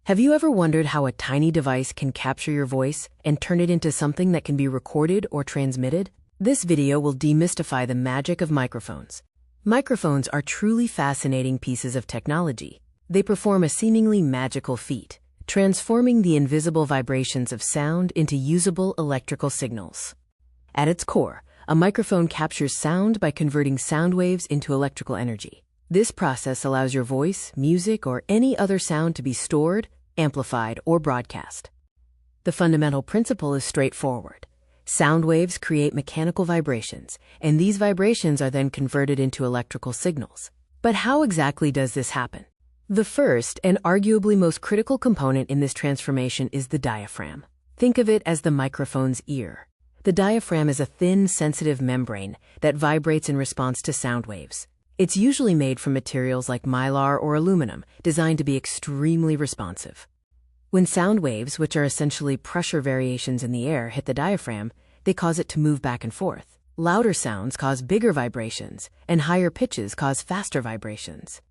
Have you ever wondered how a tiny device can capture your voice and turn it into something that can be recorded or transmitted? This video will demystify the magic of microphones. Microphones are truly fascinating pieces of technology. They perform a seemingly magical feat, transforming the invisible vibrations of sound into usable electrical signals. At its core, a microphone captures sound by converting sound waves into electrical energy. This process allows your voice, music, or any other sound to be stored, amplified, or broadcast. The fundamental principle is straightforward. Sound waves create mechanical vibrations, and these vibrations are then converted into electrical signals. But how exactly does this happen? The first and arguably most critical component in this transformation is the diaphragm. Think of it as the microphone's ear. The diaphragm is a thin, sensitive membrane that vibrates in response to sound waves. It's usually made from materials like mylar or aluminum, designed to be extremely responsive. When sound waves, which are essentially pressure variations in the air, hit the diaphragm, they cause it to move back and forth. Louder sounds cause bigger vibrations, and higher pitches cause faster vibrations.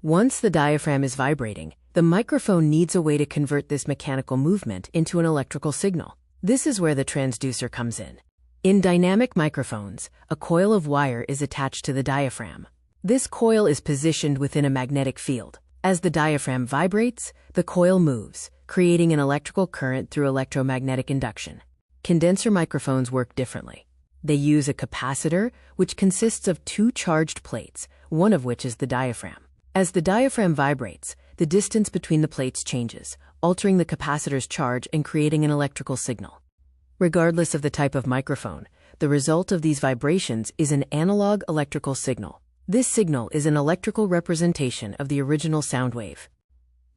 Once the diaphragm is vibrating, the microphone needs a way to convert this mechanical movement into an electrical signal. This is where the transducer comes in. In dynamic microphones, a coil of wire is attached to the diaphragm. This coil is positioned within a magnetic field. As the diaphragm vibrates, the coil moves, creating an electrical current through electromagnetic induction. Condenser microphones work differently. They use a capacitor, which consists of two charged plates, one of which is the diaphragm. As the diaphragm vibrates, the distance between the plates changes, altering the capacitor's charge and creating an electrical signal. Regardless of the type of microphone, the result of these vibrations is an analog electrical signal. This signal is an electrical representation of the original sound wave.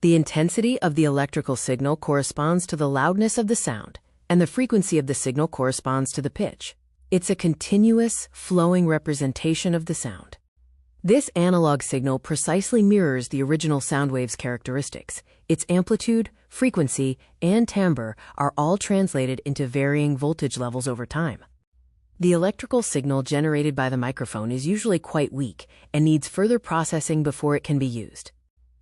The intensity of the electrical signal corresponds to the loudness of the sound, and the frequency of the signal corresponds to the pitch. It's a continuous, flowing representation of the sound. This analog signal precisely mirrors the original sound wave's characteristics. Its amplitude, frequency, and timbre are all translated into varying voltage levels over time. The electrical signal generated by the microphone is usually quite weak and needs further processing before it can be used.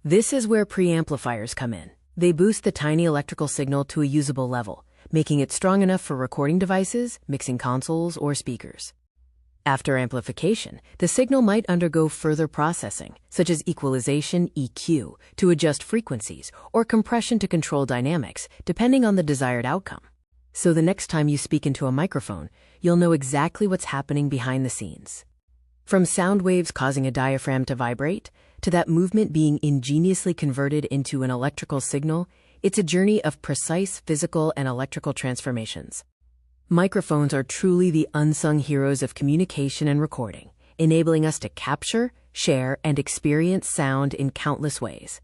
This is where preamplifiers come in. They boost the tiny electrical signal to a usable level, making it strong enough for recording devices, mixing consoles, or speakers. After amplification, the signal might undergo further processing, such as equalization (EQ) to adjust frequencies, or compression to control dynamics, depending on the desired outcome. So the next time you speak into a microphone, you'll know exactly what's happening behind the scenes. From sound waves causing a diaphragm to vibrate, to that movement being ingeniously converted into an electrical signal, it's a journey of precise physical and electrical transformations. Microphones are truly the unsung heroes of communication and recording, enabling us to capture, share, and experience sound in countless ways.